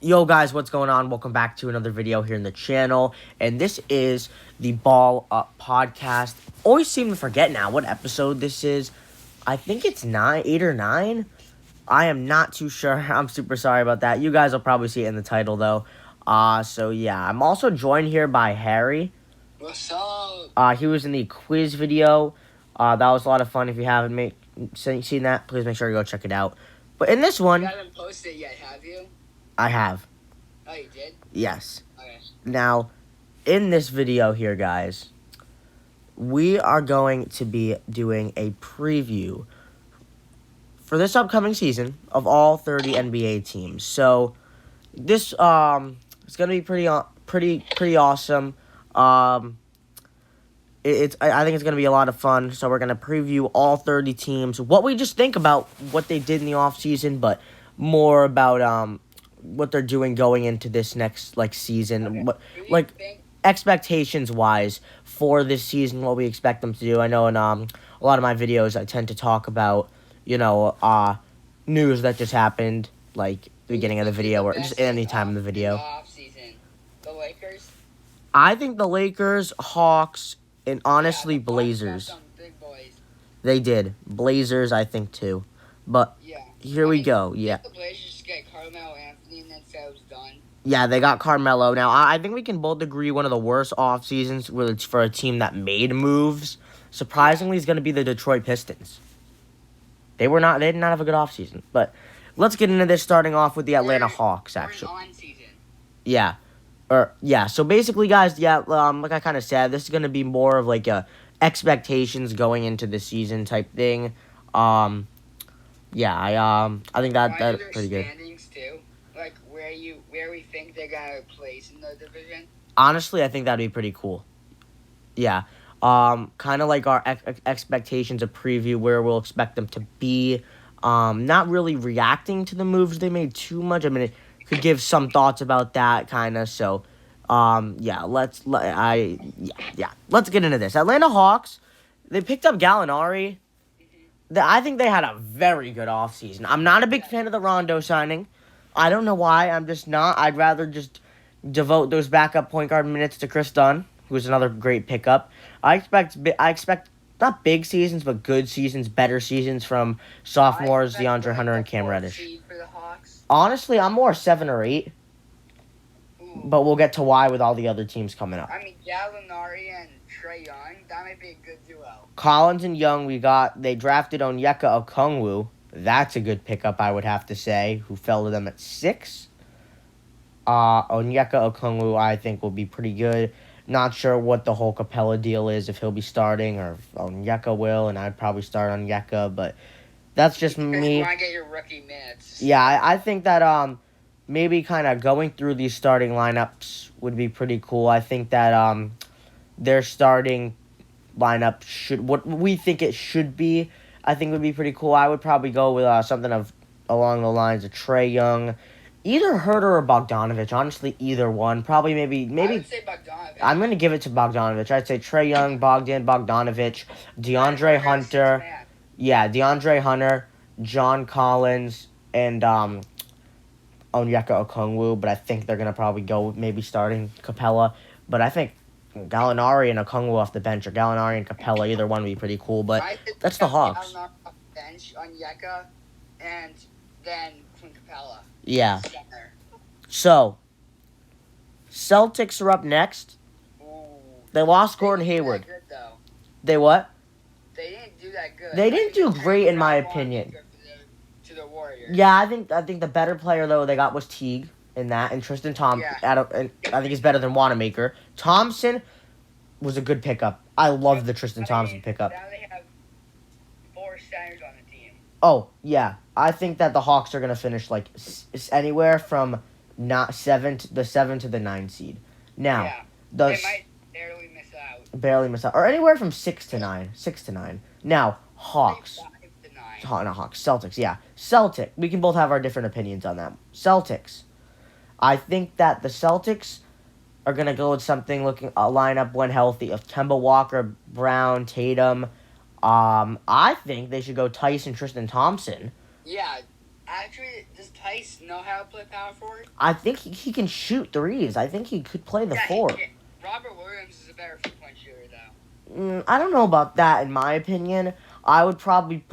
Yo guys, what's going on? Welcome back to another video here in the channel. And this is the Ball Up podcast. Always seem to forget now what episode this is. I think it's 8 or 9. I am not too sure. I'm super sorry about that. You guys will probably see it in the title though. So yeah, I'm also joined here by Harry. What's up? He was in the quiz video. That was a lot of fun. If you haven't seen that, please make sure you go check it out. But in this one, You haven't posted it yet, have you? I have. Oh, you did? Yes. Okay. Now, in this video here, guys, we are going to be doing a preview for this upcoming season of all 30 NBA teams. So, this it's gonna be pretty awesome. I think it's gonna be a lot of fun. So we're gonna preview all 30 teams, what we just think about what they did in the offseason, but more about what they're doing going into this next season. Okay. Expectations wise for this season, what we expect them to do. I know in a lot of my videos I tend to talk about news that just happened, like the beginning of the video or just any time in the video. Off-season. The Lakers? I think the Lakers, Hawks, and honestly Yeah, the Hawks got Blazers. some big boys. They did. Blazers, I think too. But Yeah. here we go. Yeah. The Blazers just get Carmelo Anthony and then say it was done. Yeah, they got Carmelo. Now, I think we can both agree one of the worst off seasons for a team that made moves, surprisingly, is going to be the Detroit Pistons. They did not have a good off season. But let's get into this, starting off with the Atlanta Hawks, actually. We're in on-season. Yeah. So basically, guys, like I kind of said, this is going to be more of like a expectations going into the season type thing. I think that's pretty good. Standings too, like where we think they're gonna place in the division. Honestly, I think that'd be pretty cool. Yeah. Kind of like our expectations, a preview where we'll expect them to be. Not really reacting to the moves they made too much. I mean, it could give some thoughts about that kind of. So, let's get into this. Atlanta Hawks, they picked up Gallinari. I think they had a very good offseason. I'm not a big fan of the Rondo signing. I don't know why. I'm just not. I'd rather just devote those backup point guard minutes to Chris Dunn, who's another great pickup. I expect not big seasons, but good seasons, better seasons from sophomores DeAndre Hunter and Cam Reddish. For the Hawks. Honestly, I'm more 7 or 8, but we'll get to why with all the other teams coming up. I mean, Gallinari and Trae Young, that might be a good duo. Collins and Young, they drafted Onyeka Okongwu. That's a good pickup, I would have to say, who fell to them at 6. Onyeka Okongwu, I think, will be pretty good. Not sure what the whole Capella deal is, if he'll be starting or if Onyeka will, and I'd probably start Onyeka, but that's just me. You want to get your rookie minutes. Yeah, I think that maybe kind of going through these starting lineups would be pretty cool. I think that their starting lineup what we think it should be, I think would be pretty cool. I would probably go with something along the lines of Trae Young, either Herter or Bogdanovich. Honestly, either one. Probably maybe. I would say Bogdanovich. I'm gonna give it to Bogdanovich. I'd say Trae Young, Bogdanovich, DeAndre Hunter. Yeah, DeAndre Hunter, John Collins, and Onyeka Okongwu. But I think they're gonna probably go maybe starting Capella. But I think Gallinari and Okongwu off the bench, or Gallinari and Capella, either one would be pretty cool. But that's the Hawks. Gallinari off the bench, Onyeka, and then Clint Capella. Yeah. Center. So, Celtics are up next. Ooh. They lost Gordon Hayward. Good, though. They what? They didn't do that good. They didn't do great in my opinion. To the Warriors. Yeah, I think the better player though they got was Teague in that, and Tristan Thompson. Yeah. And I think he's better than Wanamaker. Thompson was a good pickup. I love the Tristan Thompson pickup. Now they have 4 centers on the team. Oh yeah, I think that the Hawks are gonna finish like anywhere from not 7 to the 9 seed. Now Yeah. the They might barely miss out, or anywhere from 6 to 9. 6 to 9. Now Hawks. 5 to 9. Not Hawks. Celtics, yeah. Celtic. We can both have our different opinions on that. Celtics. I think that the Celtics are going to go with something looking a lineup when healthy of Kemba Walker, Brown, Tatum. I think they should go Tyson, Tristan Thompson. Yeah, Actually, does Tice know how to play power forward? I think he can shoot threes. I think he could play the Yeah, four. he can. Robert Williams is a better 3-point shooter, though. I don't know about that. In my opinion, I would probably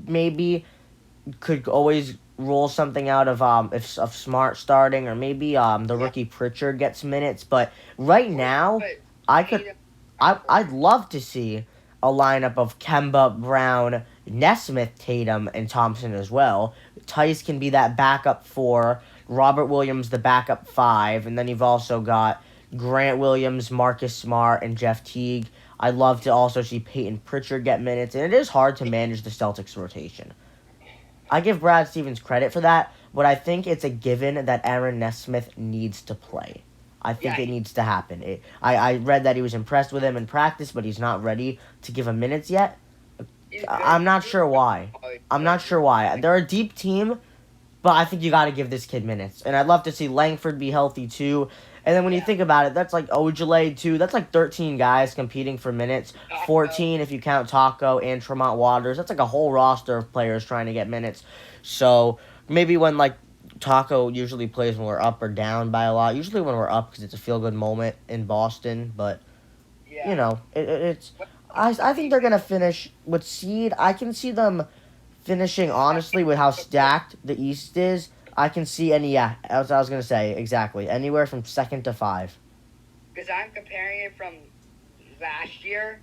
maybe could always roll something out of Smart starting, or maybe the rookie Pritchard gets minutes. But right now, But I could Tatum, I'd love to see a lineup of Kemba, Brown, Nesmith, Tatum, and Thompson as well. Tice can be that backup four. Robert Williams the backup five, and then you've also got Grant Williams, Marcus Smart, and Jeff Teague. I'd love to also see Peyton Pritchard get minutes, and it is hard to manage the Celtics rotation. I give Brad Stevens credit for that, but I think it's a given that Aaron Nesmith needs to play. I think Yeah. it needs to happen. I read that he was impressed with him in practice, but he's not ready to give him minutes yet. he's good. I'm not sure why. I'm not sure why. They're a deep team, but I think you got to give this kid minutes. And I'd love to see Langford be healthy too. And then when you Yeah. think about it, that's like Ojale too. That's like 13 guys competing for minutes. 14 if you count Taco and Tremont Waters. That's like a whole roster of players trying to get minutes. So maybe when like Taco usually plays when we're up or down by a lot. Usually when we're up because it's a feel good moment in Boston. But Yeah. you know, it's. I think they're gonna finish with seed. I can see them finishing honestly with how stacked the East is. I can see as I was gonna say exactly anywhere from second to 5. Because I'm comparing it from last year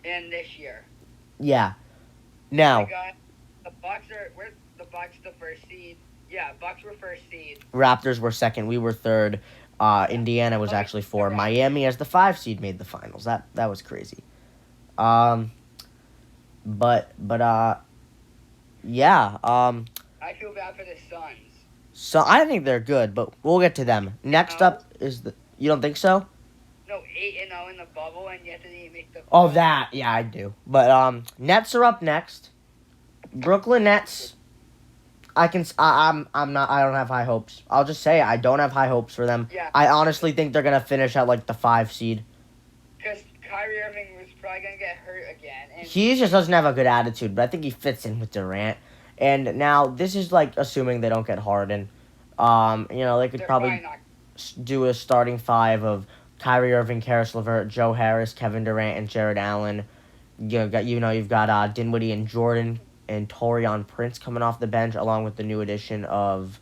and this year. Yeah. Now I got the Bucks where's the Bucks the first seed? Yeah, Bucks were first seed. Raptors were second. We were third. Indiana was actually 4. Miami as the 5 seed made the finals. That was crazy. Yeah. I feel bad for the Suns. So I think they're good, but we'll get to them. Next No. up is the. You don't think so? No, 8-0 in the bubble, and yet they didn't make the. Oh, that. Yeah, I do. But Nets are up next. Brooklyn Nets. I'm not. I don't have high hopes. I'll just say I don't have high hopes for them. Yeah. I honestly think they're gonna finish at like the 5 seed. Because Kyrie Irving was probably gonna get hurt again, and He just doesn't have a good attitude, but I think he fits in with Durant. And now this is like assuming they don't get Harden. They could they're probably not. do a starting 5 of Kyrie Irving, Karis LeVert, Joe Harris, Kevin Durant, and Jared Allen. You've got Dinwiddie and Jordan and Torian Prince coming off the bench, along with the new addition of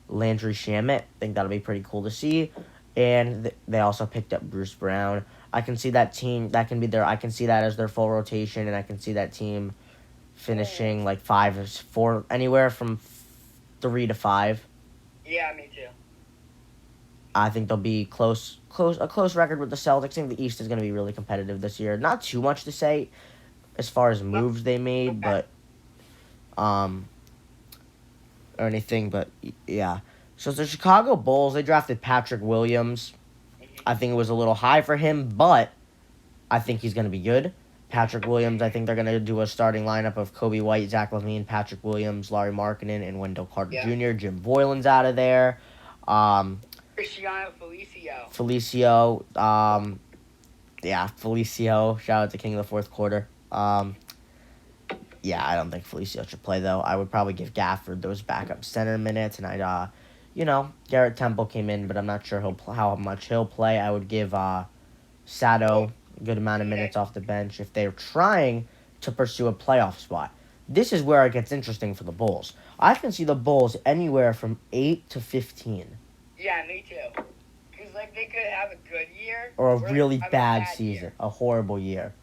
Landry Shamet. I think that'll be pretty cool to see. And they also picked up Bruce Brown. I can see that team. That can be I can see that as their full rotation, and I can see that team finishing like 5 or 4, anywhere from 3 to 5. Yeah, me too. I think they'll be a close record with the Celtics. I think the East is going to be really competitive this year. Not too much to say as far as moves they made, but or anything, but yeah. So the Chicago Bulls, they drafted Patrick Williams. I think it was a little high for him, but I think he's going to be good. Patrick Williams, I think they're going to do a starting lineup of Kobe White, Zach LaVine, Patrick Williams, Larry Markkinen, and Wendell Carter Jr. Jim Boylan's out of there. Cristiano Felicio. Felicio, Felicio. Shout out to King of the Fourth Quarter. I don't think Felicio should play, though. I would probably give Gafford those backup center minutes, and Garrett Temple came in, but I'm not sure how much he'll play. I would give Sato a good amount of minutes off the bench if they're trying to pursue a playoff spot. This is where it gets interesting for the Bulls. I can see the Bulls anywhere from 8 to 15. Yeah, me too. Because they could have a good year Or a they really could have bad year. season. A horrible year.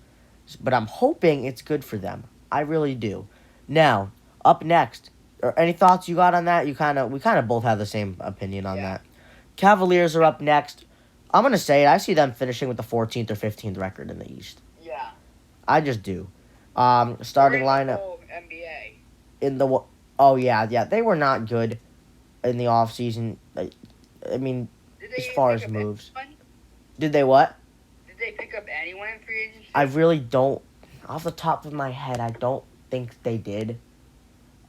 But I'm hoping it's good for them. I really do. Now, up next. Any thoughts you got on that? We kind of both have the same opinion on that. Cavaliers are up next. I'm going to say it. I see them finishing with the 14th or 15th record in the East. Yeah. I just do. Starting lineup. NBA. They were not good in the offseason. I mean, Did they as far pick as up moves. anyone? Did they what? Did they pick up anyone in free agency? I really don't. Off the top of my head, I don't think they did.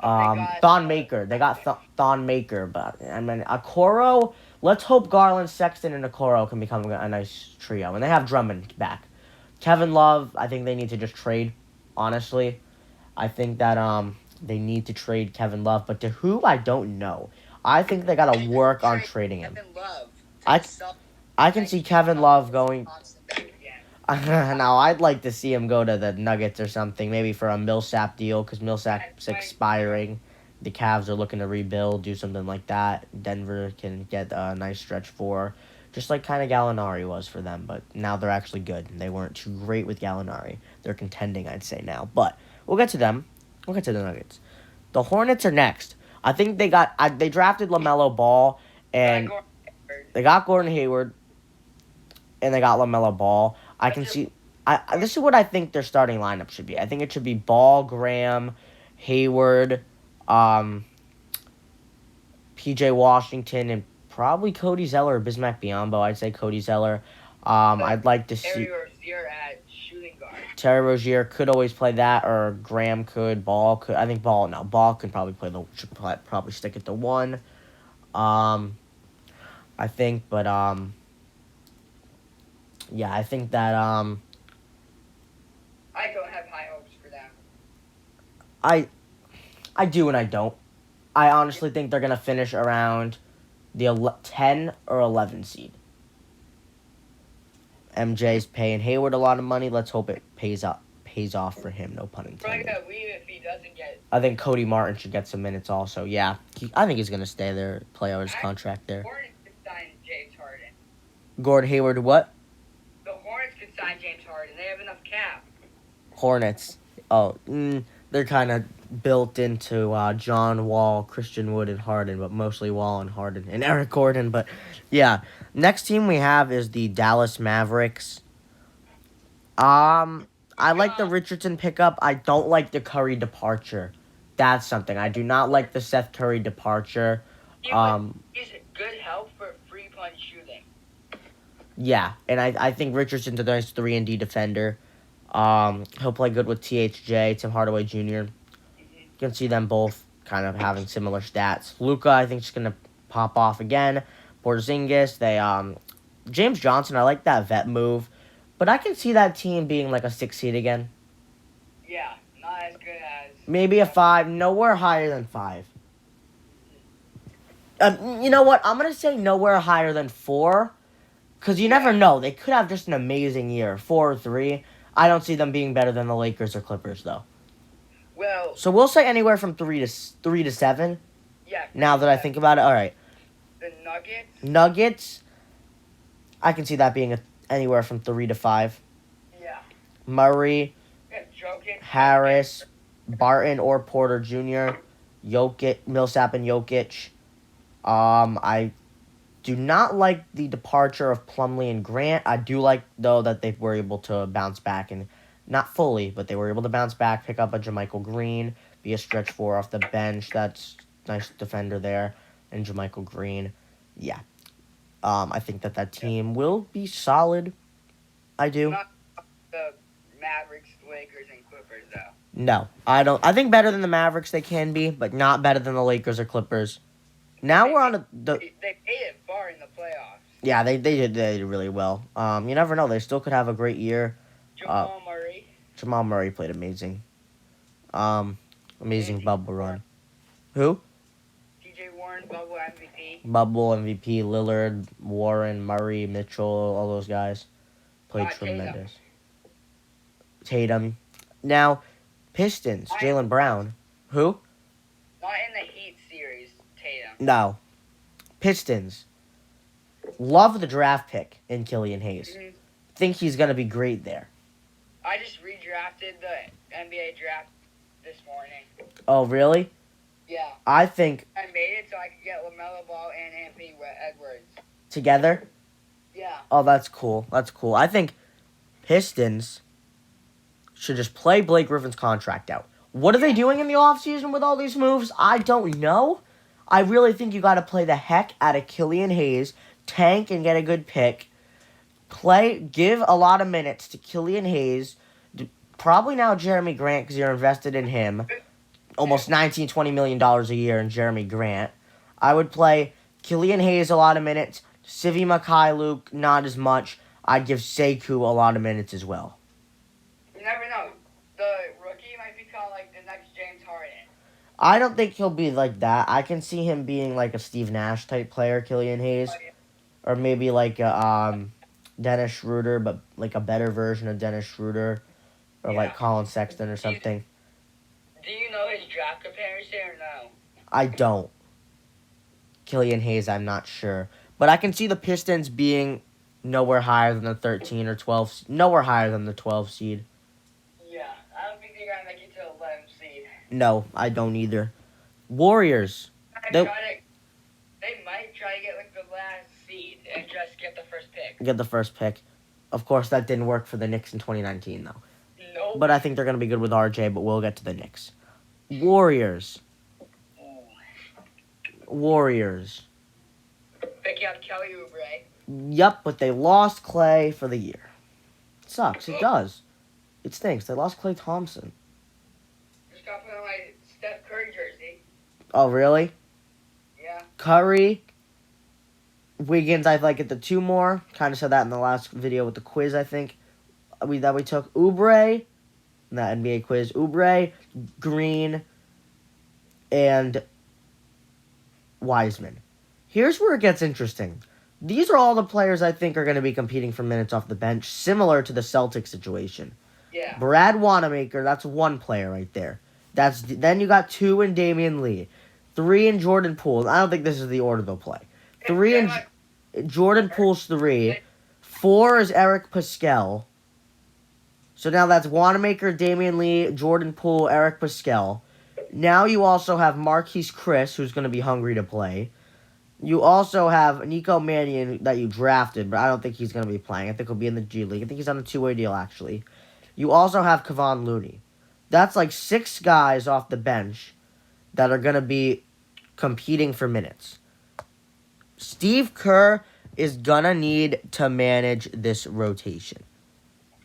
Thon Maker. They got Thon Maker, but I mean, Okoro. Let's hope Garland, Sexton, and Okoro can become a nice trio, and they have Drummond back. Kevin Love. I think they need to just trade. Honestly, I think that They need to trade Kevin Love, but to who, I don't know. I think they got to work on trading him. Kevin Love I, to the Celtics. I can see Kevin Love going. Thompson back again. Now, I'd like to see him go to the Nuggets or something, maybe for a Millsap deal, because Millsap's expiring. The Cavs are looking to rebuild, do something like that. Denver can get a nice stretch four, just like kind of Gallinari was for them, but now they're actually good. They weren't too great with Gallinari. They're contending, I'd say, now. But we'll get to them. We'll get to the Nuggets. The Hornets are next. I think they drafted LaMelo Ball, and they got Gordon Hayward, and they got LaMelo Ball. I can see. This is what I think their starting lineup should be. I think it should be Ball, Graham, Hayward, P.J. Washington, and probably Cody Zeller or Bismack Biyombo. I'd say Cody Zeller. I'd like to see Terry Rozier at shooting guard. Terry Rozier could always play that, or Graham could. Ball could. I think Ball could probably probably stick at the one. I think, but yeah, I think that I don't have high hopes for them. I do and I don't. I honestly think they're gonna finish around the 10 or 11 seed. MJ's paying Hayward a lot of money. Let's hope it pays off for him. No pun Probably intended. gonna leave if he doesn't get. I think Cody Martin should get some minutes also. Yeah, I think he's gonna stay there, play out his contract there. Hornets could sign James Harden. Gordon Hayward, what? The Hornets could sign James Harden. They have enough cap. Hornets. Oh, they're kind of built into John Wall, Christian Wood, and Harden, but mostly Wall and Harden and Eric Gordon. But yeah, next team we have is the Dallas Mavericks. I like the Richardson pickup. I don't like the Curry departure. That's something. I do not like the Seth Curry departure. He's a good help for free punch shooting. Yeah, and I think Richardson's a nice 3-and-D defender. He'll play good with THJ, Tim Hardaway Jr. You can see them both kind of having similar stats. Luka, I think, is going to pop off again. Porzingis, James Johnson, I like that vet move. But I can see that team being like a 6 seed again. Yeah, not as good as. Maybe a 5, nowhere higher than 5. You know what? I'm going to say nowhere higher than 4. Because you never know. They could have just an amazing year. 4 or 3. I don't see them being better than the Lakers or Clippers, though. Well. So we'll say anywhere from 3 to 7. Yeah. Now that I think about it, all right. The Nuggets. Nuggets. I can see that being anywhere from 3 to 5. Yeah. Murray, Jokic, Harris, Barton or Porter Jr., Jokic, Millsap and Jokic. I do not like the departure of Plumlee and Grant. I do like, though, that they were able to bounce back, and not fully, but they were able to bounce back, pick up a JaMychal Green, be a stretch 4 off the bench. That's nice defender there, and JaMychal Green. Yeah. I think that team will be solid. I do. Not the Mavericks, Lakers, and Clippers, though. No, I don't. I think better than the Mavericks they can be, but not better than the Lakers or Clippers. Now we're on They made it far in the playoffs. Yeah, they did really well. You never know. They still could have a great year. Jamal Murray. Jamal Murray played amazing. Amazing bubble run. Who? TJ Warren, bubble MVP. Bubble MVP, Lillard, Warren, Murray, Mitchell, all those guys played tremendous. Tatum. Now, Pistons, Jaylen Brown. Who? Not in the Heat series, Tatum. No. Pistons. Love the draft pick in Killian Hayes. Mm-hmm. Think he's going to be great there. I just redrafted the NBA draft this morning. Oh, really? Yeah. I think I made it so I could get LaMelo Ball and Anthony Edwards. together. Yeah. Oh, that's cool. That's cool. I think Pistons should just play Blake Griffin's contract out. What are they doing in the offseason with all these moves? I don't know. I really think you got to play the heck out of Killian Hayes, tank and get a good pick. Give a lot of minutes to Killian Hayes. Probably now Jeremy Grant because you're invested in him. Almost $19, $20 million a year in Jeremy Grant. I would play Killian Hayes a lot of minutes. Svi Mykhailiuk, not as much. I'd give Sekou a lot of minutes as well. You never know. The rookie might become like the next James Harden. I don't think he'll be like that. I can see him being like a Steve Nash type player, Killian Hayes, or maybe like a Dennis Schroeder, but like a better version of Dennis Schroeder, or like Yeah. Colin Sexton or Do you- something. Do you know his draft comparison or no? I don't. Killian Hayes, I'm not sure, but I can see the Pistons being nowhere higher than the 13 or 12, nowhere higher than the 12 seed. Yeah, I don't think they're gonna make it to 11 seed. No, I don't either. Warriors. They, They they might try to get like the last seed and just get the first pick. get the first pick. Of course, that didn't work for the Knicks in 2019, though. Nope. But I think they're going to be good with RJ, but we'll get to the Knicks. Warriors. Warriors. Picking up Kelly Oubre. Yup, but they lost Clay for the year. It sucks. It does. It stinks. They lost Clay Thompson. Just got put on my Steph Curry jersey. Oh, really? Yeah. Curry. Wiggins, I'd like it the two more. Kind of said that in the last video with the quiz, I think. That we took Oubre. That NBA quiz. Oubre, Green, and Wiseman. Here's where it gets interesting. These are all the players I think are going to be competing for minutes off the bench, similar to the Celtics situation. Yeah. Brad Wanamaker, that's one player right there. Then you got 2 in Damian Lee, 3 in Jordan Poole. I don't think this is the order they'll play. 3 in Jordan Poole's 3. 4 is Eric Pascal. So now that's Wanamaker, Damian Lee, Jordan Poole, Eric Pascal. Now you also have Marquise Chris, who's going to be hungry to play. You also have Nico Mannion that you drafted, but I don't think he's going to be playing. I think he'll be in the G League. I think he's on a 2-way deal, actually. You also have Kevon Looney. That's like 6 guys off the bench that are going to be competing for minutes. Steve Kerr is going to need to manage this rotation.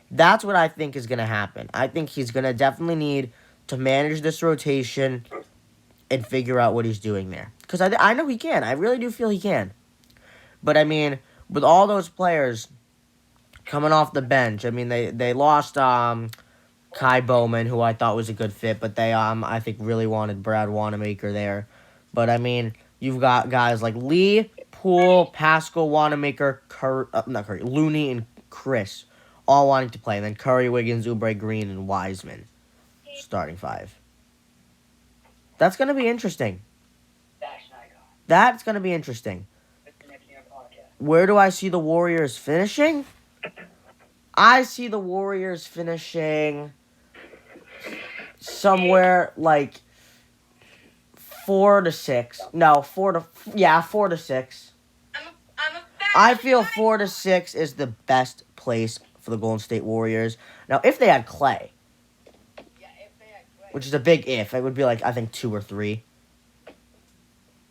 That's what I think is going to happen. I think he's going to definitely need to manage this rotation and figure out what he's doing there. Because I know he can. I really do feel he can. But, I mean, with all those players coming off the bench, I mean, they lost Kai Bowman, who I thought was a good fit, but they, I think, really wanted Brad Wanamaker there. But, I mean, you've got guys like Lee, Poole, Pascal, Wanamaker, Looney, and Chris all wanting to play. And then Curry, Wiggins, Oubre, Green, and Wiseman starting 5. That's going to be interesting. That's going to be interesting. Where do I see the Warriors finishing? I see the Warriors finishing somewhere like 4 to 6. No, 4 to 6. I feel 4 to 6 is the best place for the Golden State Warriors. Now, if they had Clay, which is a big if, it would be like, I think 2 or 3.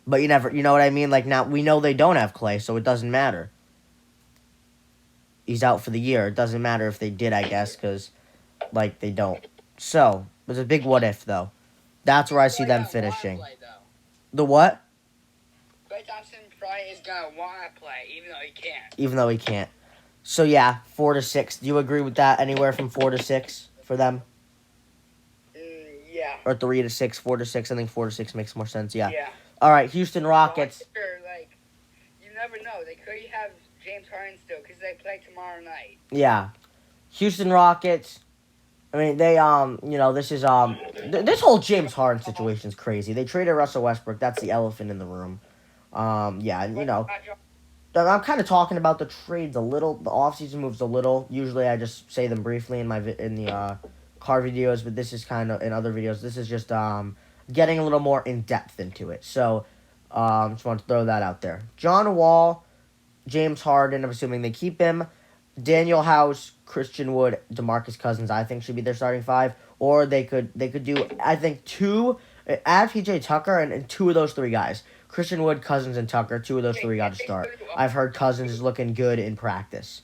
But you know what I mean? Like, now, we know they don't have Clay, so it doesn't matter. He's out for the year. It doesn't matter if they did, I guess, because, like, they don't. So, there's a big what if, though. That's where I see them finishing. The what? Klay Thompson probably is going to want to play, even though he can't. Even though he can't. So, yeah, 4 to 6. Do you agree with that? Anywhere from 4 to 6 for them? Yeah. Or 3 to 6, 4 to 6. I think 4 to 6 makes more sense, yeah. Yeah. All right, Houston Rockets. Like, you never know. They could have James Harden still because they play tomorrow night. Yeah. Houston Rockets. I mean, they, this is, this whole James Harden situation is crazy. They traded Russell Westbrook. That's the elephant in the room. Yeah, and, I'm kind of talking about the trades a little, the offseason moves a little. Usually I just say them briefly in the car videos, but this is kind of, in other videos, this is just, getting a little more in-depth into it. So, just want to throw that out there. John Wall, James Harden, I'm assuming they keep him. Daniel House, Christian Wood, DeMarcus Cousins, I think should be their starting 5. Or they could do, I think, 2, add PJ Tucker and 2 of those 3 guys. Christian Wood, Cousins, and Tucker, 2 of those 3 got to start. I've heard Cousins is looking good in practice.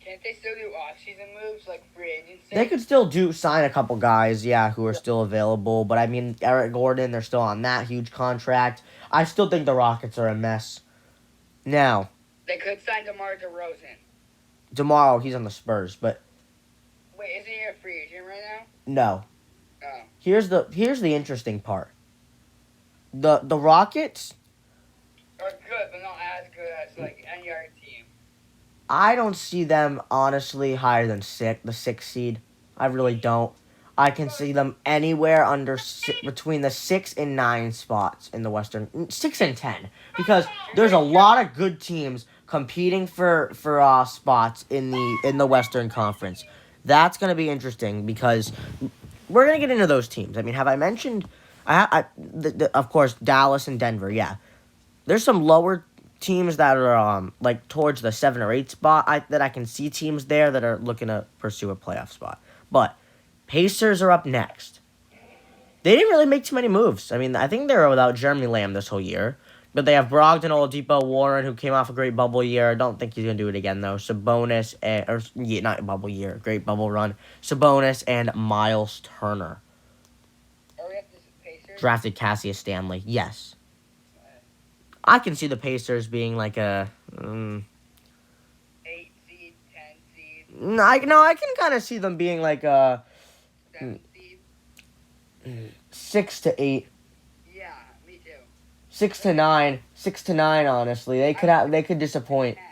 Can't they still do off-season moves like free agency? They could still sign a couple guys, yeah, who are still available. But, I mean, Eric Gordon, they're still on that huge contract. I still think the Rockets are a mess. Now, they could sign DeMar DeRozan. Tomorrow, he's on the Spurs, but... Wait, isn't he a free agent right now? No. Oh. here's the interesting part. The Rockets, Are good, but not as good as like any other team. I don't see them honestly higher than the sixth seed. I really don't. I can see them anywhere between the 6 and 9 spots in the Western, 6 and 10, because there's a lot of good teams competing for spots in the Western Conference. That's gonna be interesting because we're gonna get into those teams. I mean, have I mentioned? Of course, Dallas and Denver. Yeah, there's some lower teams that are like towards the 7 or 8 spot. That I can see teams there that are looking to pursue a playoff spot. But Pacers are up next. They didn't really make too many moves. I mean, I think they were without Jeremy Lamb this whole year. But they have Brogdon, Oladipo, Warren, who came off a great bubble year. I don't think he's going to do it again, though. Sabonis, not bubble year, great bubble run. Sabonis and Miles Turner. Are we at the Pacers? Drafted Cassius Stanley. Yes. I can see the Pacers being like a... 8 seed, 10 seed, no, I can kind of see them being like a 7 seed. 6 to 8. Yeah, me too. 6 to 9. 6 to 9, honestly. They could disappoint. 10.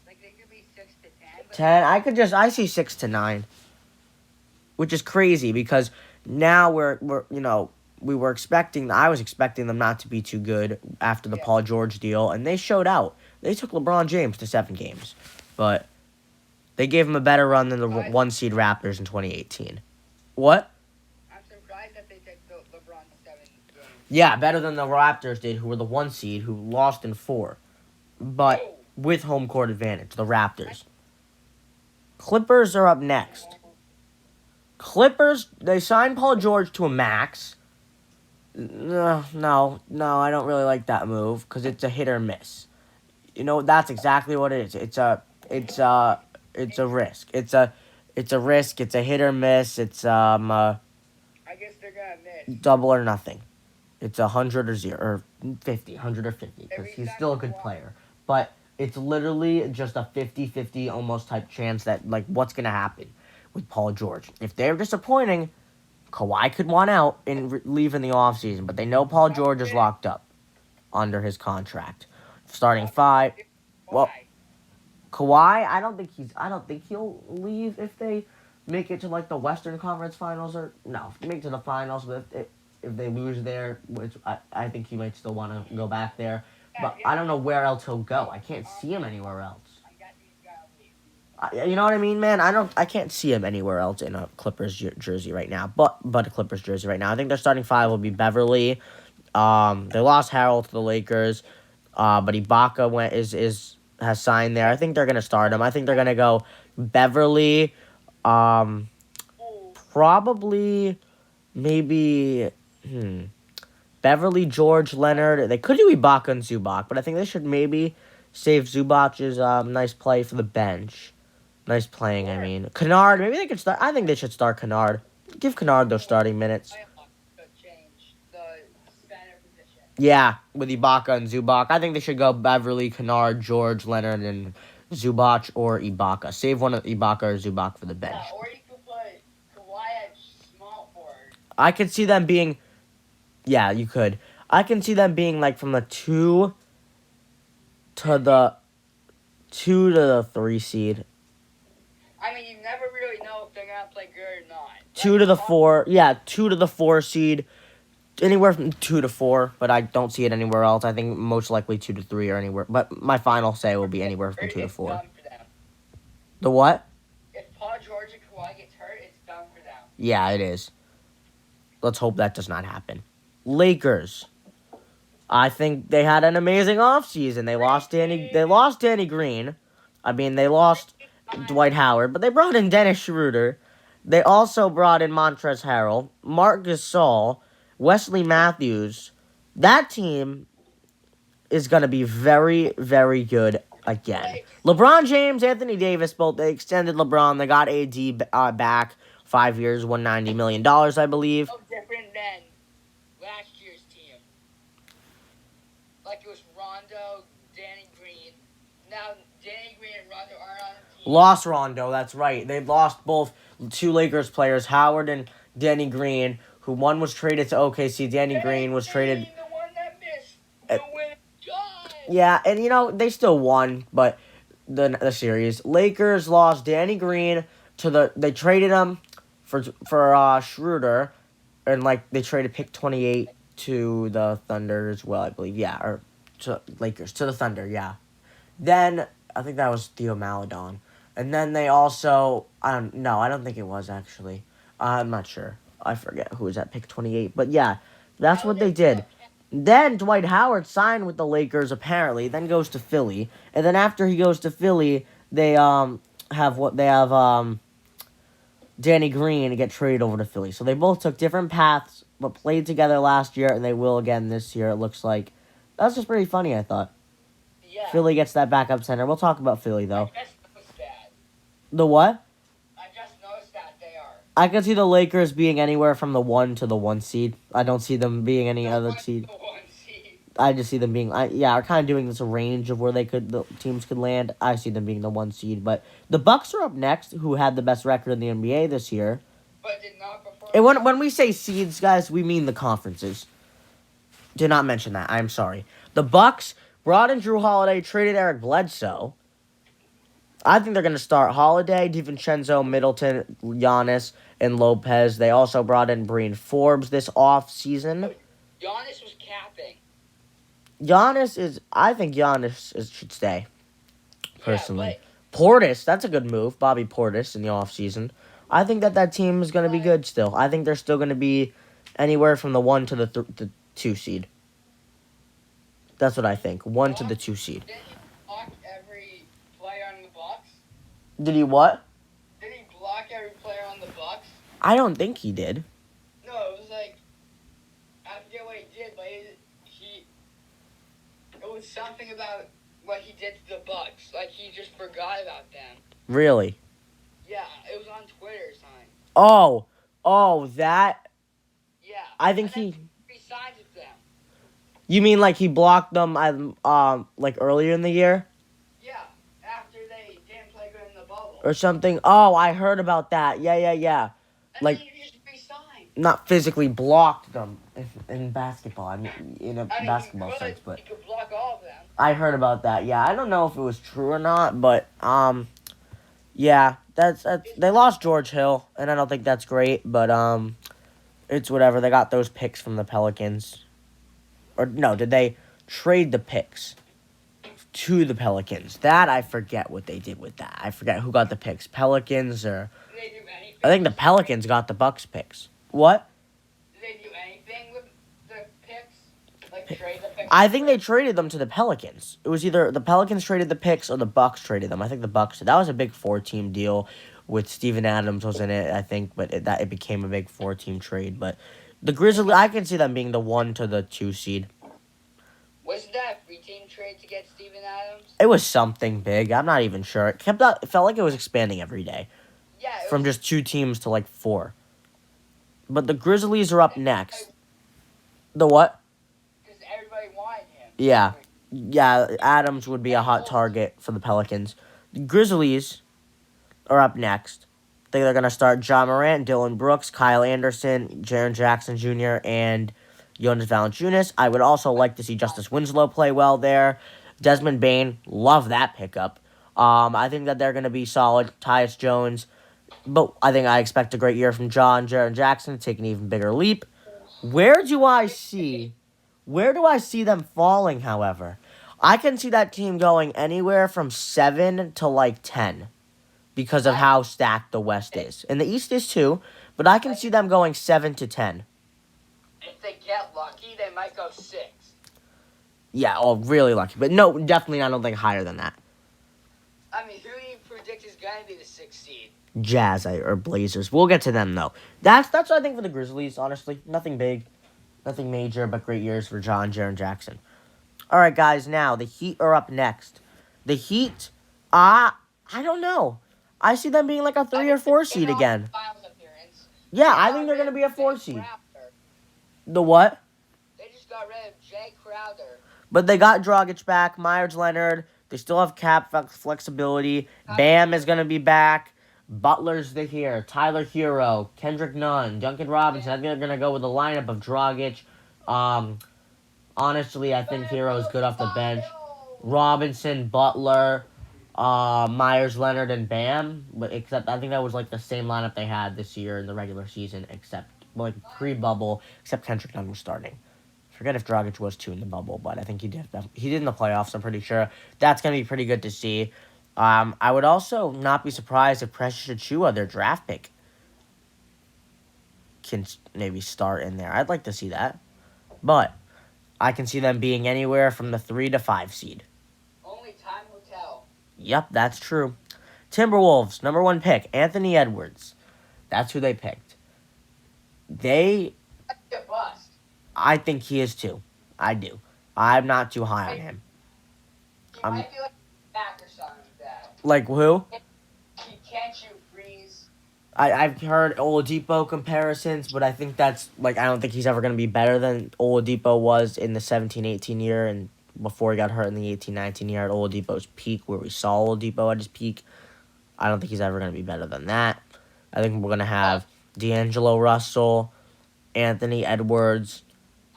Like they could be 6 to 10. But 10. I see 6 to 9. Which is crazy because now I was expecting them not to be too good after the Paul George deal, and they showed out. They took LeBron James to 7 games, but they gave him a better run than the 1 seed Raptors in 2018. What? I'm surprised that they took LeBron to 7 games. Yeah, better than the Raptors did, who were the 1 seed, who lost in 4, but with home court advantage, the Raptors. Clippers are up next. Clippers, they signed Paul George to a max. No, I don't really like that move because it's a hit or miss. That's exactly what it is. It's a risk. It's a risk. It's a hit or miss. It's I guess they're gonna miss. double or nothing. It's 100 or 0 or 50, 100 or 50 because he's still a good player. But it's literally just a 50-50 almost type chance that like what's gonna happen with Paul George. If they're disappointing, Kawhi could want out and leave in the offseason, but they know Paul George is locked up under his contract. Starting 5. Well, Kawhi, I don't think he'll leave if they make it to like the Western Conference Finals make it to the finals, but if they lose there, which I think he might still want to go back there. But I don't know where else he'll go. I can't see him anywhere else. You know what I mean, man? I can't see him anywhere else in a Clippers jersey right now. But a Clippers jersey right now. I think their starting 5 will be Beverly. They lost Harold to the Lakers, but Ibaka has signed there. I think they're gonna start him. I think they're gonna go Beverly, probably, maybe, Beverly, George, Leonard. They could do Ibaka and Zubac, but I think they should maybe save Zubac's nice play for the bench. Nice playing, I mean. Kennard, maybe they could start. I think they should start Kennard. Give Kennard those starting minutes. Change the center position. Yeah, with Ibaka and Zubac. I think they should go Beverly, Kennard, George, Leonard, and Zubac or Ibaka. Save one of Ibaka or Zubac for the bench. Yeah, or you could put Kawhi at small forward. I could see them being... Yeah, you could. I can see them being like from the 2 to the 3 seed. I mean, you never really know if they're gonna play good or not. 2 to the 4. Yeah, 2 to the 4 seed. Anywhere from 2 to 4, but I don't see it anywhere else. I think most likely 2 to 3 or anywhere. But my final say will be anywhere from 2 to 4. Done for them. The what? If Paul George and Kawhi gets hurt, it's done for them. Yeah, it is. Let's hope that does not happen. Lakers. I think they had an amazing offseason. They lost Danny Green. I mean, they lost Dwight Howard, but they brought in Dennis Schroeder. They also brought in Montrezl Harrell, Marc Gasol, Wesley Matthews. That team is going to be very, very good again. LeBron James, Anthony Davis, both, they extended LeBron. They got AD back 5 years, $190 million, I believe. No different than last year's team. Like it was Rondo, Danny Green. Now Danny Green and Rondo aren't on the team. Lost Rondo, that's right. They lost both 2 Lakers players, Howard and Danny Green, who one was traded to OKC. Danny Green was traded. The one that missed the winning shot. Yeah, and they still won, but the series. Lakers lost Danny Green they traded him for Schroeder, and they traded pick 28 to the Thunder as well, I believe. Yeah, or to Lakers to the Thunder. Yeah. Then I think that was Theo Maledon, and then they also I don't think it was actually. I'm not sure. I forget who was at pick 28, but yeah, that's what they did. Then Dwight Howard signed with the Lakers apparently, then goes to Philly. And then after he goes to Philly, they have Danny Green to get traded over to Philly. So they both took different paths but played together last year and they will again this year, it looks like. That's just pretty funny, I thought. Yeah. Philly gets that backup center. We'll talk about Philly though. I just noticed that. The what? I just noticed that they are. I could see the Lakers being anywhere from the 1 to the 1 seed. I don't see them being any other seed. I just see them being, are kind of doing this range of where the teams could land. I see them being the 1 seed, but the Bucks are up next, who had the best record in the NBA this year. But did not perform. And when we say seeds, guys, we mean the conferences. Did not mention that. I'm sorry. The Bucks brought in Drew Holiday, traded Eric Bledsoe. I think they're going to start Holiday, DiVincenzo, Middleton, Giannis, and Lopez. They also brought in Breen Forbes this offseason. Giannis was capping. I think Giannis should stay, personally. Yeah, Portis, that's a good move, Bobby Portis in the offseason. I think that team is going to be good still. I think they're still going to be anywhere from the 1 to the 2 seed. That's what I think, 1 to the 2 seed. Didn't he block every player on the Bucks? Did he what? Did he block every player on the Bucks? I don't think he did. No, it was I forget what he did, but it was something about what he did to the Bucks. He just forgot about them. Really? Yeah, it was on Twitter or something. Oh, that. Yeah. I think he signed with them. You mean he blocked them earlier in the year? Yeah, after they didn't play good in the bubble. Or something. Oh, I heard about that. Yeah. And then he just re-signed. Not physically blocked them in basketball. I mean, in a basketball sense, but he could block all of them. I heard about that. Yeah, I don't know if it was true or not, but yeah, that's they lost George Hill, and I don't think that's great, but it's whatever. They got those picks from the Pelicans. Or no, did they trade the picks to the Pelicans? That I forget what they did with that. I forget who got the picks. Pelicans or Did they do anything? I think the Pelicans got the Bucks picks. What? Did they do anything with the picks? Trade the picks? I think they traded them to the Pelicans. It was either the Pelicans traded the picks or the Bucks traded them. I think the Bucks. That was a big 4-team deal with Steven Adams was in it, I think, but it became a big 4-team trade. But the Grizzlies, I can see them being the 1 to the 2 seed. Was that a 3-team trade to get Steven Adams? It was something big. I'm not even sure. It felt like it was expanding every day. Yeah. From just 2 teams to 4. But the Grizzlies are up next. The what? Because everybody wanted him. Yeah. Yeah, Adams would be a hot target for the Pelicans. The Grizzlies are up next. I think they're going to start John Morant, Dylan Brooks, Kyle Anderson, Jaren Jackson Jr., and Jonas Valanciunas. I would also like to see Justice Winslow play well there. Desmond Bane, love that pickup. I think that they're going to be solid. Tyus Jones. But I expect a great year from Jaren Jackson to take an even bigger leap. Where do I see them falling, however? I can see that team going anywhere from 7 to 10 because of how stacked the West is. And the East is too, but I can see them going 7 to 10. If they get lucky, they might go 6. Yeah, really lucky. But no, definitely I don't think higher than that. I mean, who do you predict is going to be the 6th seed? Jazz or Blazers. We'll get to them, though. That's what I think for the Grizzlies, honestly. Nothing big, nothing major, but great years for Jaren Jackson. All right, guys, now the Heat are up next. The Heat, I don't know. I see them being a 3 or 4 seed again. Yeah, I think they're going to be a 4 seed. The what? They just got rid of Jay Crowder. But they got Dragic back, Myers Leonard. They still have cap flexibility. Bam is going to be back. Butler's here. Tyler Hero, Kendrick Nunn, Duncan Robinson. I think they're gonna go with a lineup of Dragic. Honestly, I think Hero's good off the bench. Robinson, Butler, Myers, Leonard, and Bam. But except I think that was like the same lineup they had this year in the regular season, except like pre-bubble. Except Kendrick Nunn was starting. Forget if Dragic was too in the bubble, but I think he did. He did in the playoffs. I'm pretty sure that's gonna be pretty good to see. I would also not be surprised if Precious Achua, their draft pick, can maybe start in there. I'd like to see that, but I can see them being anywhere from the 3 to 5 seed. Only time will tell. Yep, that's true. Timberwolves, number 1 pick, Anthony Edwards. That's who they picked. That's a bust. I think he is too. I do. I'm not too high on him. He might be like back or something like that. Like who? He can't shoot threes. I've heard Oladipo comparisons, but I think that's, like, I don't think he's ever going to be better than Oladipo was in the 17-18 year and before he got hurt in the 18-19 year at Oladipo's peak, where we saw Oladipo at his peak. I don't think he's ever going to be better than that. I think we're going to have D'Angelo Russell, Anthony Edwards.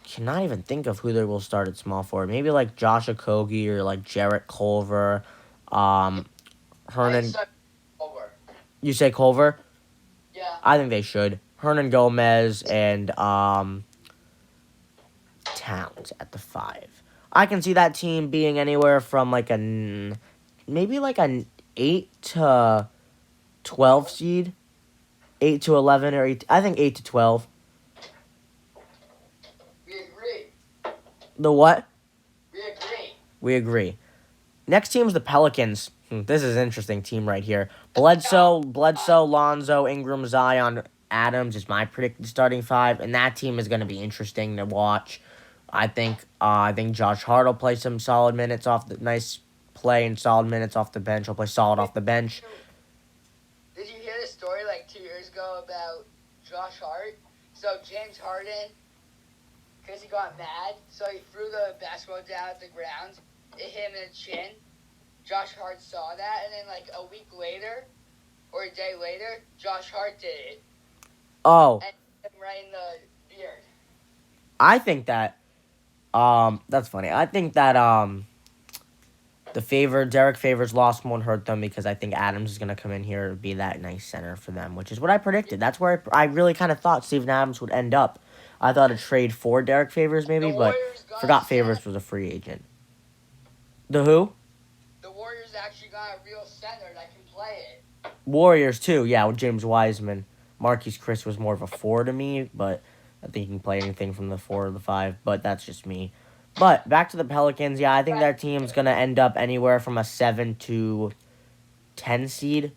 Cannot even think of who they will start at small forward. Maybe like Josh Okogie or like Jarrett Culver. Hernan. Over. You say Culver? Yeah. I think they should. Hernan Gomez and Towns at the 5. I can see that team being anywhere from like maybe like an 8 to 12 seed. 8 to 11 or 8. I think 8 to 12. We agree. The what? We agree. We agree. Next team is the Pelicans. This is an interesting team right here. Bledsoe, Lonzo, Ingram, Zion, Adams is my predicted starting 5, and that team is going to be interesting to watch. I think Josh Hart will play some solid minutes off the nice play and solid minutes off the bench. He'll play solid off the bench. Did you hear the story like 2 years ago about Josh Hart? So James Harden, because he got mad, so he threw the basketball down at the ground. It hit him in the chin. Josh Hart saw that, and then like a week later, or a day later, Josh Hart did it. Oh. And hit him right in the beard. I think that, that's funny. I think that, Derek Favors loss won't hurt them because I think Adams is going to come in here and be that nice center for them, which is what I predicted. That's where I really kind of thought Steven Adams would end up. I thought a trade for Derek Favors maybe, but forgot Favors was a free agent. The who? The Warriors actually got a real center that can play it. Warriors too, yeah, with James Wiseman. Marquise Chris was more of a 4 to me, but I think he can play anything from the 4 or the 5, but that's just me. But back to the Pelicans, yeah, I think their team's going to end up anywhere from a 7 to 10 seed,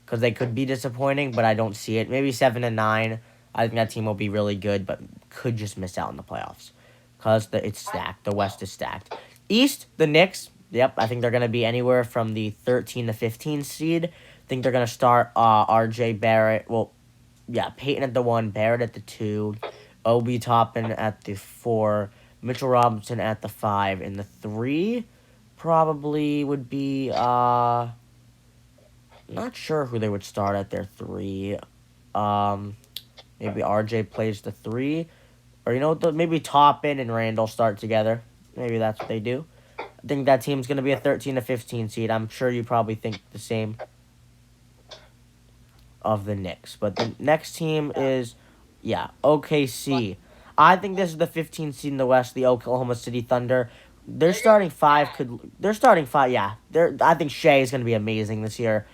because they could be disappointing, but I don't see it. Maybe 7 to 9. I think that team will be really good, but could just miss out in the playoffs, because it's stacked. The West is stacked. East, the Knicks, yep, I think they're going to be anywhere from the 13 to 15 seed. I think they're going to start R.J. Barrett. Well, yeah, Peyton at the 1, Barrett at the 2, Obi Toppin at the 4, Mitchell Robinson at the 5, and the 3 probably would be, not sure who they would start at their 3. Maybe RJ plays the 3. Or, maybe Toppin and Randall start together. Maybe that's what they do. I think that team's going to be a 13 to 15 seed. I'm sure you probably think the same of the Knicks. But the next team is, OKC. I think this is the 15th seed in the West, the Oklahoma City Thunder. Their starting 5 yeah. I think Shea is going to be amazing this year.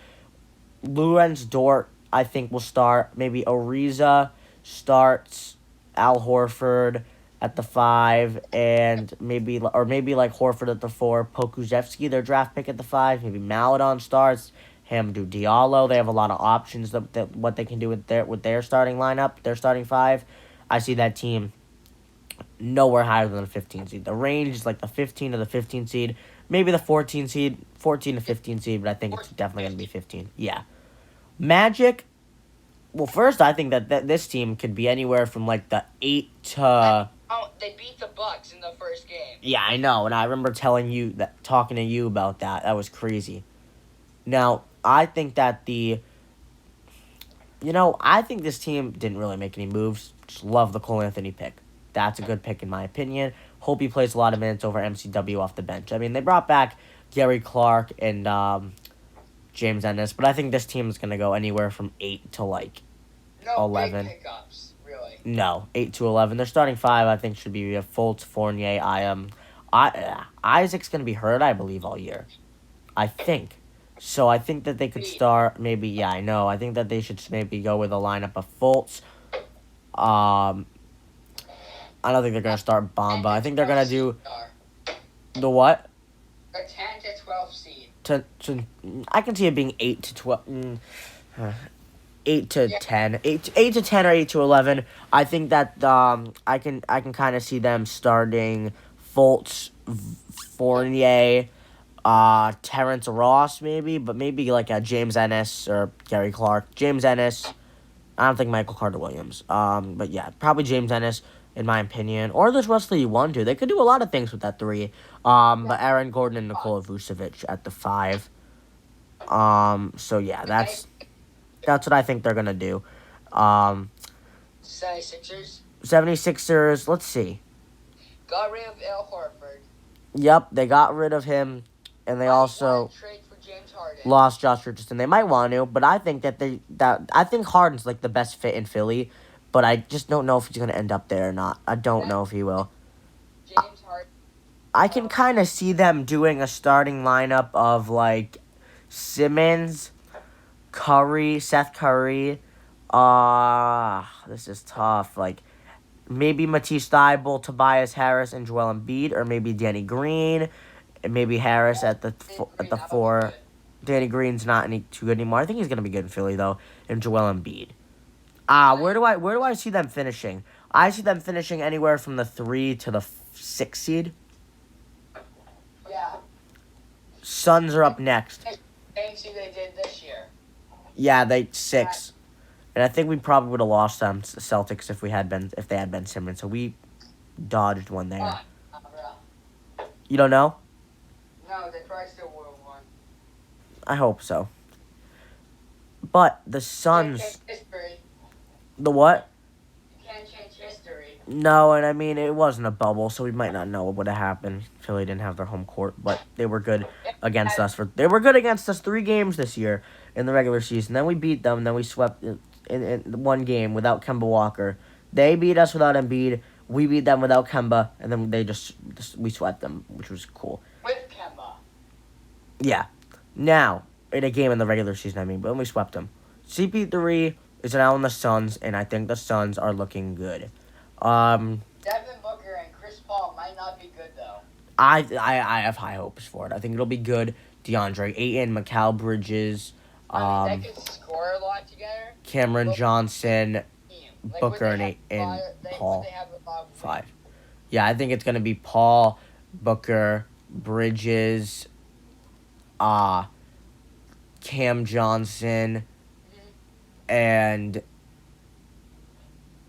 Lawrence Dort, I think, will start. Maybe Ariza starts. Al Horford at the 5, and maybe like Horford at the 4. Pokusevski, their draft pick, at the 5. Maybe Maladon starts. Hamidou Diallo. They have a lot of options that what they can do with their starting lineup, their starting 5. I see that team nowhere higher than the 15 seed. The range is like the 15 to the 15 seed, maybe the 14 to 15 seed, but I think it's definitely going to be 15. Yeah. Magic. Well, first, I think that this team could be anywhere from like the 8 to. Oh, they beat the Bucks in the first game. Yeah, I know, and I remember talking to you about that. That was crazy. Now, I think that the I think this team didn't really make any moves. Just love the Cole Anthony pick. That's a good pick in my opinion. Hope he plays a lot of minutes over MCW off the bench. I mean, they brought back Gary Clark and James Ennis, but I think this team is going to go anywhere from 8 to like No 11. big pickups, really. No, 8 to 11. Their starting five, I think, should be Fultz, Fournier, Isaac's going to be hurt, I believe, all year. I think. So I think that they could start maybe, yeah, I know. I think that they should maybe go with a lineup of Fultz. I don't think they're going to start Bamba. I think they're going to do the what? A 10 to 12 seed. I can see it being 8 to 12. 8 to 10. 8 to 10 or 8 to 11. I think that I can kind of see them starting Fultz, Fournier, Terrence Ross maybe, but maybe like a James Ennis or Gary Clark. James Ennis. I don't think Michael Carter-Williams. But yeah, probably James Ennis in my opinion. Or there's Wesley Wonder. They could do a lot of things with that three. But Aaron Gordon and Nikola Vucevic at the 5. So yeah, that's what I think they're gonna do. 76ers 76ers, let's see. got rid of Al Horford. Yep, they got rid of him, and they also Trade for James Harden. lost Josh Richardson. They might want to, but I think I think Harden's like the best fit in Philly, but I just don't know if he's gonna end up there or not. I don't know if he will. James Harden. I can kind of see them doing a starting lineup of like Simmons, Curry, Seth Curry. This is tough. Like maybe Matisse Thybulle, Tobias Harris, and Joel Embiid, or maybe Danny Green, and maybe Harris at the 4. Danny Green's not any too good anymore. I think he's gonna be good in Philly though, and Joel Embiid. Where do I see them finishing? I see them finishing anywhere from the 3 to the 6 seed. Yeah. Suns are up next. Same seed they did this year. Yeah, they 6. And I think we probably would have lost them Celtics if they had Ben Simmons. So we dodged one there. Bro. You don't know? No, they probably still would have won. I hope so. But the Suns, History. the what? You can't change history. No, and I mean it wasn't a bubble, so we might not know what would have happened. Philly didn't have their home court, but they were good against us 3 games this year in the regular season. Then we beat them. Then we swept in one game without Kemba Walker. They beat us without Embiid. We beat them without Kemba, and then we swept them, which was cool. With Kemba. Yeah. Now, in a game in the regular season, I mean, but we swept them. CP3 is now on the Suns, and I think the Suns are looking good. Devin Booker and Chris Paul might not be good though. I have high hopes for it. I think it'll be good. DeAndre Ayton, Mikal Bridges, they could score a lot together. Cameron Johnson, Like, Booker and Paul. 5. Yeah, I think it's gonna be Paul, Booker, Bridges, Cam Johnson, and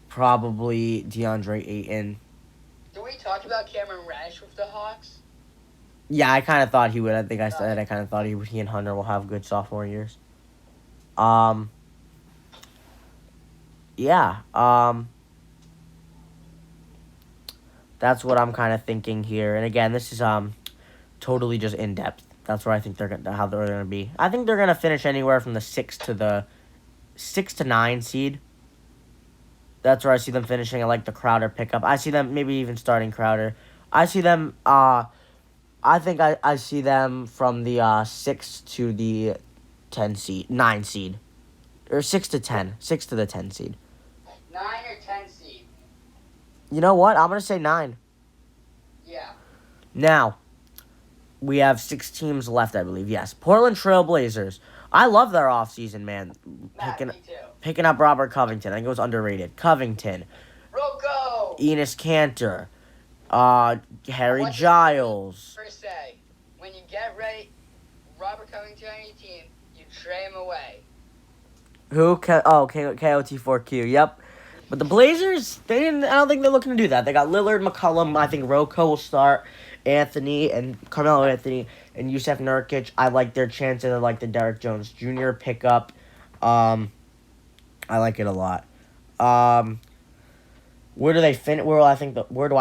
probably DeAndre Ayton. Did we talk about Cameron Reddish with the Hawks? Yeah, I kind of thought he would. I think I said I kind of thought he and Hunter will have good sophomore years. Yeah. That's what I'm kind of thinking here. And again, this is totally just in depth. That's where I think how they're gonna be. I think they're gonna finish anywhere from the 6 to 9 seed. That's where I see them finishing. I like the Crowder pickup. I see them maybe even starting Crowder. I see them. I think I see them from the 6 to the 9 seed, or 6 to 10, 6 to the 10 seed. 9 or 10 seed. You know what? I'm gonna say 9. Yeah. Now, we have 6 teams left, I believe. Yes, Portland Trailblazers. I love their offseason, man. Me too. Picking up Robert Covington. I think it was underrated. Covington. Rocco. Enes Kanter. Harry Giles. First say, when you get ready, Robert Covington on your team, you trade him away. Who? KOT4Q. Yep. But the Blazers, I don't think they're looking to do that. They got Lillard, McCollum. I think Rocco will start. Anthony and Carmelo Anthony and Yusef Nurkic. I like their chances. I like the Derek Jones Jr. pickup. I like it a lot. Um, where do they fin? Where do I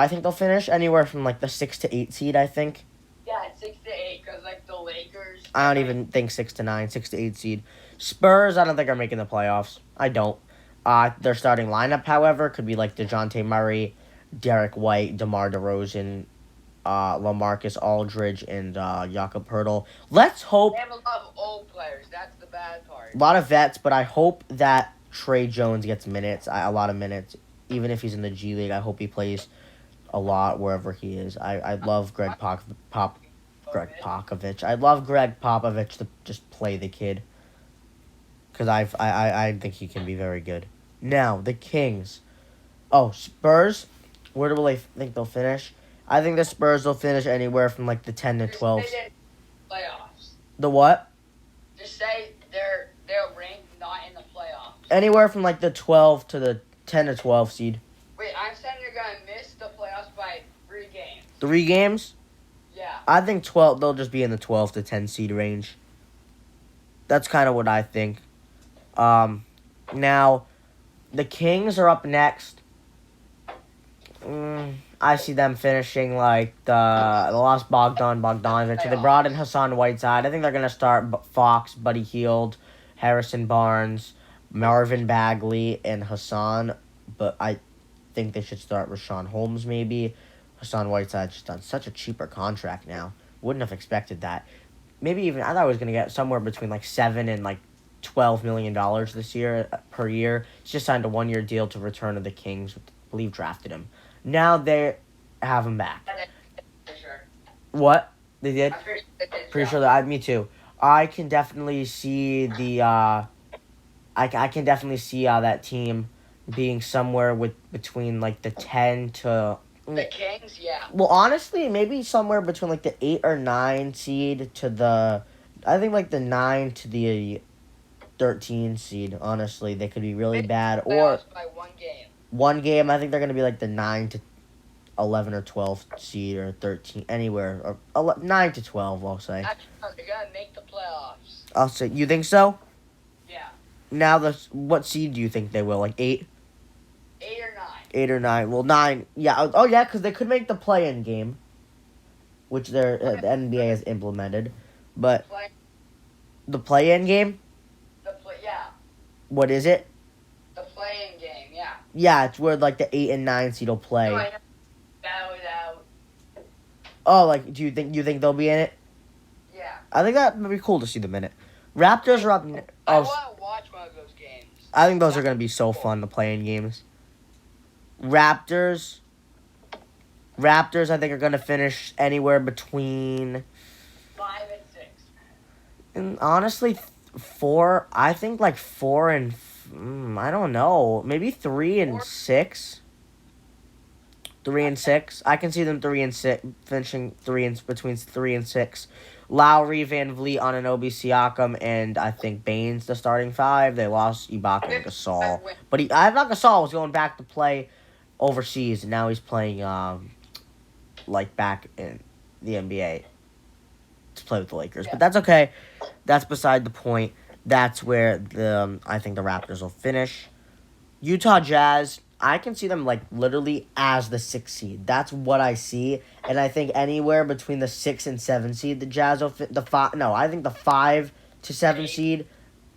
think they'll finish? Anywhere from like the 6 to 8 seed, I think. Yeah, 6 to 8, because like the Lakers. I don't even think 6 to 9, 6 to 8 seed. Spurs, I don't think are making the playoffs. I don't. Their starting lineup, however, could be like DeJounte Murray, Derek White, DeMar DeRozan, LaMarcus Aldridge, and Jakob Pertl. Let's hope They have a lot of old players. That's the bad part. a lot of vets, but I hope that Trey Jones gets minutes, a lot of minutes, even if he's in the G League. I hope he plays a lot wherever he is. I love Greg Popovich. I love Greg Popovich to just play the kid because I think he can be very good. Now the Kings. Oh, Spurs. Where do they think they'll finish? I think the Spurs will finish anywhere from like the 10 to 12. Just say they're playoffs. The what? Just say they're ranked not in the playoffs. Anywhere from like the 12 to the 10 to 12 seed. Wait, I'm saying they're gonna miss the playoffs by 3 games. 3 games. Yeah. I think 12. They'll just be in the 12 to 10 seed range. That's kind of what I think. Now, the Kings are up next. I see them finishing like the lost Bogdanovich. They brought in Hassan Whiteside. I think they're gonna start Fox, Buddy Hield, Harrison Barnes, Marvin Bagley, and Hassan. But I think they should start Rashawn Holmes maybe. Hassan Whiteside just on such a cheaper contract now. Wouldn't have expected that. Maybe even I thought I was gonna get somewhere between like $7 and like $12 million this year per year. He's just signed a 1-year deal to return to the Kings. I believe drafted him. Now they have him back. For sure. What they did? I'm pretty sure they did. Pretty sure that me too. I can definitely see the. I can definitely see that team being somewhere between like the 10 to. The Kings, yeah. Well, honestly, maybe somewhere between like the 8 or 9 seed to the. I think like the 9 to the 13 seed. Honestly, they could be really bad. Or Playoffs by 1 game. 1 game, I think they're gonna be like the 9 to 11 or 12 seed or 13, anywhere or 9 to 12. I'll say. Actually, no, they're gonna make the playoffs. I'll say. You think so? Yeah. Now, what seed do you think they will? Like 8? 8 or 9. 8 or 9. Well, 9. Yeah. Oh, yeah, because they could make the play-in game, which the NBA has implemented. But Play, the play-in game, yeah. what is it? The playing game, yeah. Yeah, it's where like the 8 and 9 seed will play. No, I know. Battle it out. Oh, like do you think they'll be in it? Yeah. I think that would be cool to see them in it. Raptors are up. I Oh, want to watch one of those games. I think those are gonna be so fun, the play-in games. Raptors, I think are gonna finish anywhere between. 5 and 6. And honestly, 4. I think like 4 and I don't know, maybe 3 and 6. 3 and 6. I can see them 3 and 6 finishing between 3 and 6. Lowry, Van Vliet, Anunoby, Siakam, and I think Baines the starting 5. They lost Ibaka and Gasol, but I thought Gasol was going back to play overseas, and now he's playing like back in the NBA to play with the Lakers. But that's okay. That's beside the point. That's where I think the Raptors will finish. Utah Jazz, I can see them like literally as the 6th seed. That's what I see, and I think anywhere between the 6 and 7 seed, the Jazz will fit the 5. No, I think the 5 to 7 seed,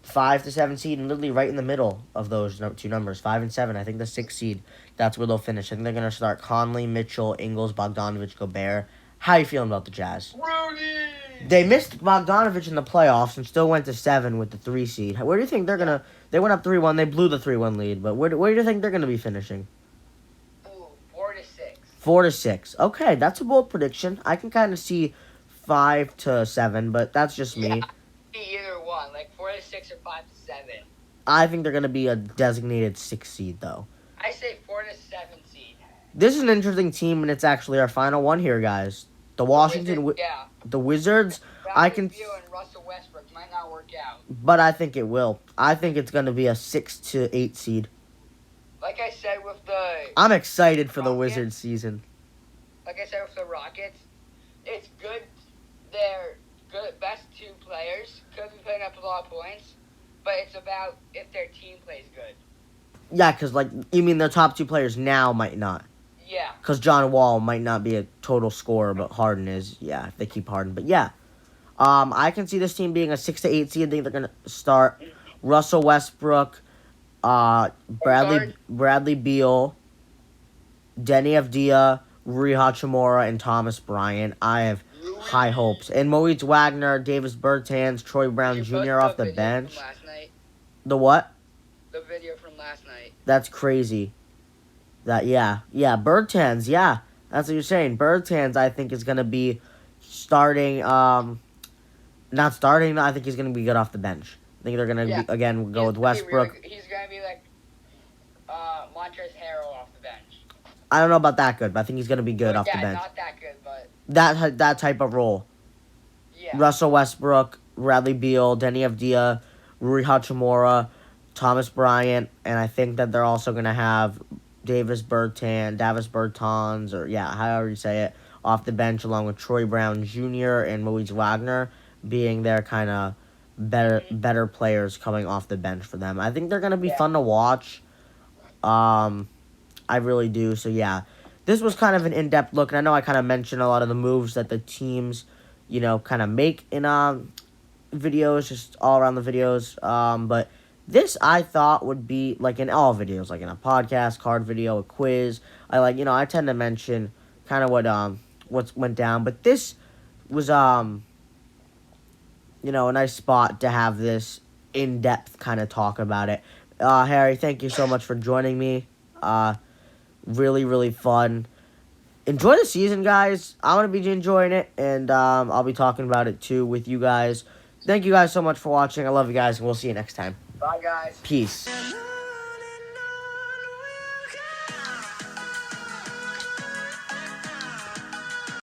and literally right in the middle of those two numbers, 5 and 7. I think the 6th seed, that's where they'll finish. I think they're gonna start Conley, Mitchell, Ingles, Bogdanovich, Gobert. How you feeling about the Jazz? Rudy! They missed Bogdanovich in the playoffs and still went to 7 with the 3 seed. Where do you think they're gonna? They went up 3-1. They blew the 3-1 lead. But where do you think they're gonna be finishing? Ooh, 4 to 6. 4 to 6. Okay, that's a bold prediction. I can kind of see 5 to 7, but that's just me. Yeah, either one, like 4 to 6 or 5 to 7. I think they're gonna be a designated 6 seed though. I say 4 to 7 seed. This is an interesting team, and it's actually our final one here, guys. The Washington, Yeah. the Wizards. I can. View and Russell Westbrook might not work out. But I think it will. I think it's gonna be a 6 to 8 seed. Like I said with the. I'm excited for the Rockets. Wizards season. Like I said with the Rockets, it's good. They're good, best 2 players. Could be putting up a lot of points, but but it's about if their team plays good. Yeah, because, like, you mean their top two players now might not. Yeah. Because John Wall might not be a total scorer, but Harden is. Yeah, if they keep Harden. But, yeah. I can see this team being a 6 to 8 seed. I think they're going to start Russell Westbrook, Bradley Beal, Denny Avdia, Rui Hachimura, and Thomas Bryant. I have high hopes. And Moritz Wagner, Davis Bertans, Troy Brown Jr. off the bench. Last night? The what? The video from last night. That's crazy. Bertans, yeah. That's what you're saying. Bertans, I think, is going to be starting, not starting, I think he's going to be good off the bench. I think they're going to, again, go with Westbrook. He's going to be like Montrezl Harrell off the bench. I don't know about that good, but I think he's going to be good off the bench. Not that good, but... That type of role. Yeah. Russell Westbrook, Bradley Beal, Denny Avdia, Rui Hachimura, Thomas Bryant, and I think that they're also going to have Davis Bertans, or however you say it, off the bench along with Troy Brown Jr. and Moritz Wagner being their kind of better players coming off the bench for them. I think they're going to be fun to watch. I really do. So, yeah. This was kind of an in-depth look, and I know I kind of mentioned a lot of the moves that the teams, kind of make in videos, just all around the videos. But this, I thought, would be, like, in all videos, like in a podcast, card video, a quiz. I tend to mention kind of what went down. But this was, a nice spot to have this in-depth kind of talk about it. Harry, thank you so much for joining me. Really, really fun. Enjoy the season, guys. I'm going to be enjoying it, and I'll be talking about it, too, with you guys. Thank you guys so much for watching. I love you guys, and we'll see you next time. Bye, guys. Peace.